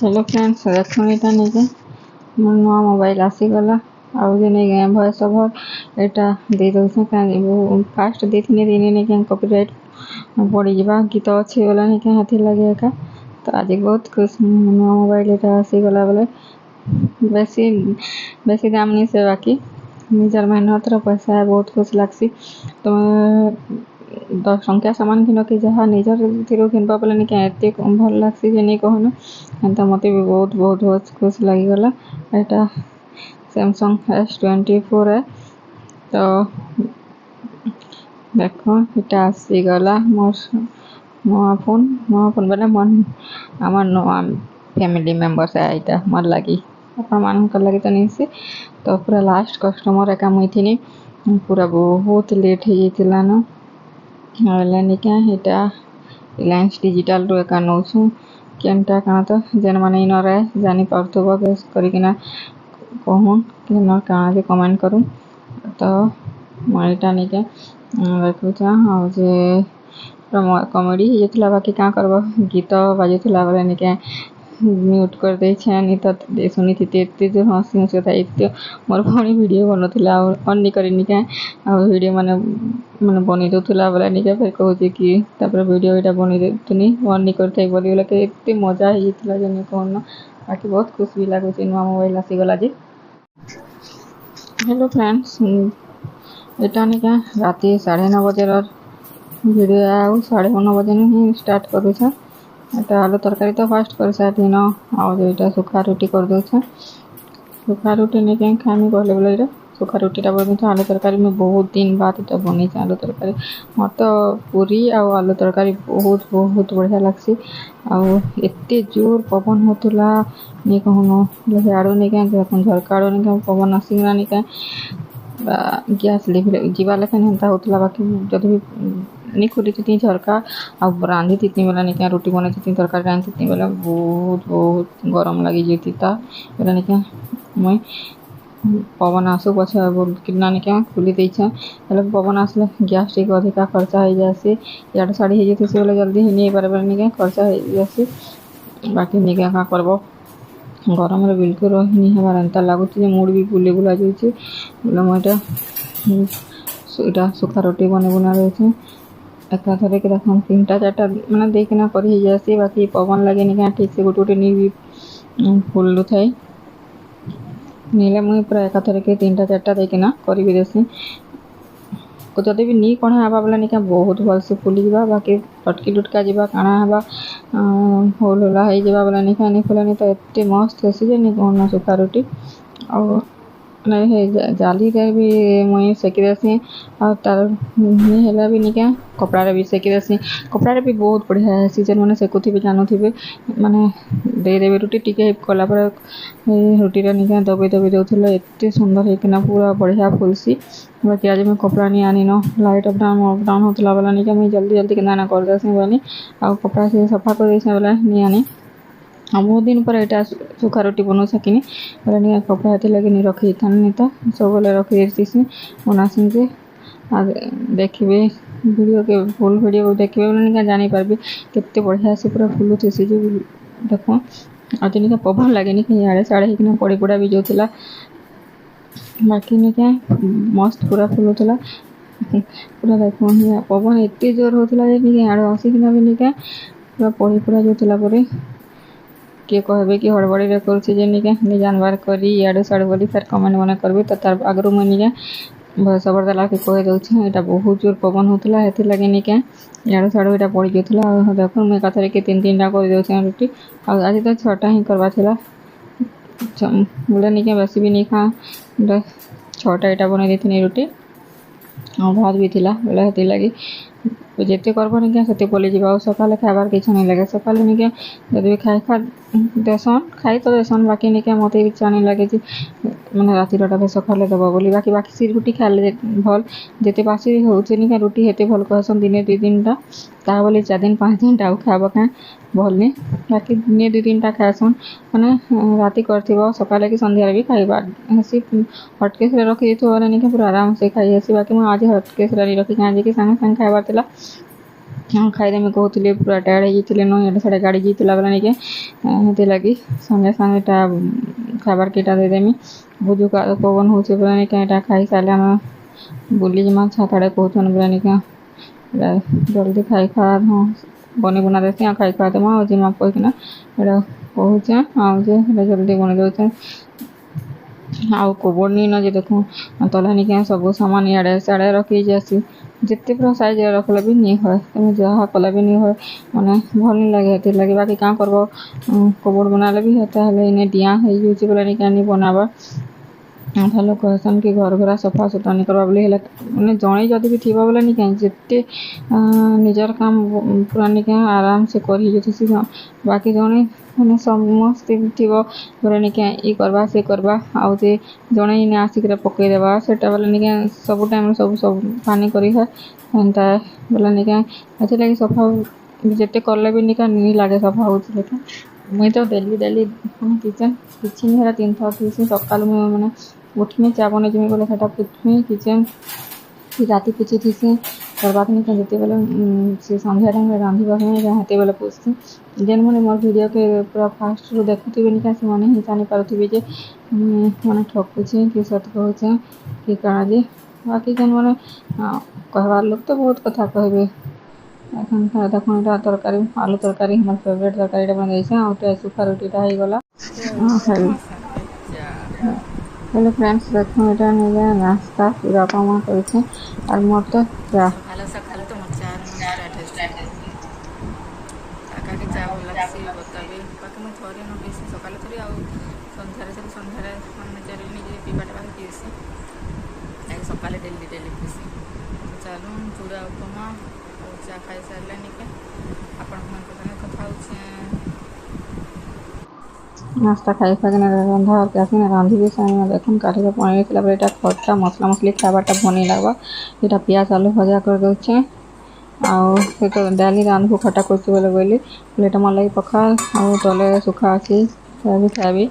Hello friends, देखो यहाँ नहीं मोर नुआ मोबाइल आसीगला आउ जे नहीं भॉइस ओवर एटा दे दउछे वो फास्ट देथिने दिने नहीं क्या कॉपीराइट पड़ी जावा गीत अच्छी गला नहीं क्या हाथी लगे का। तो आज बहुत खुश नुआ मोबाइल एटा आसीगला बोले बेसी बेसी दाम नहीं से बाकी निजर मेहनत पैसा है बहुत खुश लगसी। तो 10 टंकिया सामान किन कि जहाँ निजर किनबा बोले नहीं क्या एत भल लगसी जे नहीं कहना एंता मत भी बहुत बहुत बहुत खुश लगिगला। एटा सैमसंग S24 है। तो देखो इटा आसीगला मोर नुआ फोन बोले मन आम नुआ फैमिली मेंबर्स है इटा मोर लगी अपन मान लगी तो नहीं से। तो पूरा लास्ट कस्टमर एका मुई थी पूरा बहुत लेट हो जाता न नहीं क्या इटा रिलायंस डिजिटल रो एका नौछु केनटा काना तो जेन माने इन रहे जानी पारथबो गेस करिकिना कहून कि न काना जे कमेंट करूँ। तो मईटा नहीं क्या देखुचा हाँ जे कॉमेडी हो जाता बाकी क्या करबो गीत बाजुला बोले नहीं क्या म्यूट कर दे नहीं तो शुनी थी एत जो हसी हसी था एत मोर भणी वीडियो बनौला अन कर क्या वीडियो माने माने बनी दूला बोले नहीं क्या फिर कहूँ कि वीडियो यहाँ बनी देनी अन कर बोली बोले एत मजा हो जाता कहन बाकी बहुत खुश भी लगुच नुआ मोबाइल आसीगला जे। हेलो फ्रेंड्स, यहाँ नहीं क्या राति 9:30 बजे वीडियो आउ 9:30 बजे ही स्टार्ट करूँ। एटा आलू तरकारी तो फास्ट कर साथी न आउटा सुखा रुटी कर दूचे सुखा रुटी नहीं कहीं खामी कहले बोले ये सुखा रुटीटा बन आलू तरकारी में बहुत दिन बाद तो बनी आलू तरकारी मत तो पूरी आलू तरकारी बहुत बहुत बढ़िया लगसी। आते जोर पवन होता नहीं कहून आड़ू नहीं क्या झरका आड़ू नहीं क्या पवन आसीगला नहीं क्या गैस जीवा लेकिन हेन्ता होता बाकी जब भी नहीं खोली थी झरका आ रांधी थी बेला नहीं क्या रोटी बनी थी तरकारी रांधी थी बेला बहुत बहुत गरम लगी जाती बेला नहीं क्या मुई पवन आसू पछे कितना नहीं क्या खोली देछे पवन आसले गैस टी अधिका खर्चा हो जासी इड साड़ी हो जाती बोले जल्दी ही नहीं पारे नहीं क्या खर्चा हो जासी बाकी नहीं क्या करब गरम बिल्कुल रही नहीं हमार एंता लगुच मुड भी बुले बुला जाइए बोले मुझा सुखा रोटी बने बुना रही एका थरे के देखो 3-4टा मैंने देखना कर ही जासी बाकी पवन लगे नहीं क्या ठीक से गोटे गोटे नहीं भी फुल थे नीले मुई पूरा एका थरे के 3-4टा देखना कर भी देसी जब भी नहीं कणा हवा बोला नहीं क्या बहुत भल से फुली जा बाकी फटकी लुटका जा काଣା हवा होल होला हो जा बोला नहीं क्या नहीं फुला नहीं तो एत मस्त हेसी जे नहीं कहना सुखा रोटी और जाली रे भी मुई सेकी देसी और तार नहीं हैला भी नहीं क्या कपड़ा रे भी सेकी देसी कपड़ा रे भी बहुत बढ़िया है सीजन मैंने सेकुथी भी जानू थे माने दे देवे रुटी टिके कला पर रुटी रे नहीं क्या दबे दबे देउथले एत सुंदर हेकिना पूरा बढ़िया फुलसी बाकी आज मैं कपड़ा नहीं आनी न लाइट अप डाउन होता बोला नहीं क्या मुझे जल्दी जल्दी के कर देसी बोली आ कपड़ा से सफा कर देसी बोला नहीं आनी बहुत दिन पर यहाँ सुखा रोटी बनौ सकिनी बोले नहीं कपड़ा हाथी लगे नहीं रखी था नहीं तो सब बोले रखी देसी बनासी जे देखिए वीडियो के फुल वीडियो देखिए बोले नहीं क्या जानी पार्बे केते बढ़िया से पूरा फुल थे जो देखो आज नहीं पवन लगे नहीं कहीं आड़े साड़े होना पड़ी पुड़ा भी जाऊला बाकी नहीं क्या मस्त पूरा फुल होता पूरा देखो पवन एत जोर होता नहीं आड़े आसिकिना भी नहीं क्या पूरा पड़ी पुड़ा जाऊला किए कहबे कि हड़बड़ी रे करुचे जे नहीं क्या जानवर करी इे साड़े बोली फिर कमेंट मन करी तो तार आगु मुझे नहीं क्या सबर देला के कह दूचे यहाँ बहुत जोर पवन होता है लगे नहीं क्या इे साड़े यहाँ पड़ जाऊला देख मुझे एकाथर के 3-3टा कर दूचे रुटी आज तो 6टा ही करवा बोले नहीं क्या बेसी भी नहीं खा 6टा यहाँ बन दी रुटी और भात भी थिला बोले हेती लगी जिते करब नहीं क्या से पलि जा सकाले खाबार किसी नहीं लगे सका नहीं क्या जब भी खाए खा देसन खाई तो देसन बाकी नहीं क्या मत इच्छा नहीं लगे मैंने रातिर सका दब बोली बाकी बाकी सी रुटी खाले भल जिते बासी हो नहीं क्या रुटी हेते भल कहसन दिने 2-3टा ता बोली 4 दिन 5 दिन आउ खाब क्या भल नहीं बाकी दिने 2-3टा खाएसन मैंने राति कर सका कि सन्धार भी खाइबार हसी हटकेस रखी बोले नहीं क्या पूरा आराम से खाई हसी बाकी मुझे आज हटकेस रखी कहीं कि सागे सागे खाइबार हाँ खाईदेमी कहूली पूरा टायर्ड हो जाते नो इटे साढ़े गाड़ी जीतला बेला नहीं के लगी संगे संगे खाबार केटा देदेमी बुझु का पवन हो नहीं क्या खाई सारे आम बुली जमा छात आड़े कहन बोला नहीं क्या जल्दी खाई खा हाँ बनी बुना देती खाई खा देमा और जिमा कहना यहाँ कहचे आजे जल्दी बनी दे आउ कबोर्ड नहीं न जे देखूँ तला नहीं क्या सब सामान इे सियाड़े रखी जासी जिते पूरा साइज रखले भी नहीं है तुम जहाँ कले भी नहीं है मैंने भल नहीं लगे लगे बाकी क्या करब कबोर्ड बनाले भी होता है इन्हें डिया है बोला नहीं क्या नहीं बनावा भल कहसन कि घर घर सफा सुतरा नहीं करवा बोले मैंने जड़े जदि भी थी बोले नहीं क्या जिते निजर काम पूरा नहीं क्या आराम से कर बाकी जड़े मैंने समस्ते थी बोले नहीं क्या ये करवा से करवा आउ जे जड़े इन्हें आसिक पकईदेवा से बोले नहीं क्या सब टाइम सब सब पानी करी है एंता बोले नहीं क्या अच्छे लगे सफा जिते कले भी नहीं क्या नहीं लगे सफा हो मुई तो डेली डेली किचन किसी नहीं 3 थर थी सका मैंने उठमी चा बन जमी बोले पुछमी किचन राति पुछी थी करवाक नहीं जिते बेले से संध्या टाइम रांधा हाथ बेले पुछती जेन मैंने मोर वीडियो के पूरा फास्ट रू देखुवे नहीं क्या से मैंने ही जानी पारे जे मैंने ठकुचे कि सत कहचे कि काଣା जे बाकी जेन मैंने कहवार लोग तो बहुत कथा कहबे এখন দেখুন এটা তরকারি আলু তরকারি আমার ফেভারিট তরকারিটা বানাইছে আর শুখা রুটিটা হয়ে গলা हेलो फ्रेंड्स देखो এটা নিয়ে নাস্তা পুরা পামা করেছে আর মোর তো চা সকালে সকালে তো মোর চা স্টার্ট হয়েছে কাকাকে চা ভাল লাগছে বতাবি বাকি ମୁଁ ଥରେ ନ ପିଇସି ସକାଳେ ଥରେ ଆଉ ସନ୍ଧ୍ୟାରେ ମାନେ ଚାରି ନିଜେ ପିଇବାଟା ବାକି ପିଇସି ସକାଳେ ଡେଲି ପିଇସି ଚାଲୁ ଚୁଡ଼ା ଉପମା ଆଉ ଚା ଖାଇସାରିଲାନି କି ଆପଣମାନଙ୍କ ସାଙ୍ଗେ କଥା ହେଉଛି नाश्ता खाई खाकिना रंधा और आसिना रांधि सामने देखुन काठी पनीर खिला खट्टा मसला मसली खाबाटा भनी लगवा ये पियाज आलू भजा कर दे आउ तो डाली रांधबू खट्टा कर बोले बोले मन लगे पखा आउ तले सुखा अच्छी खाबी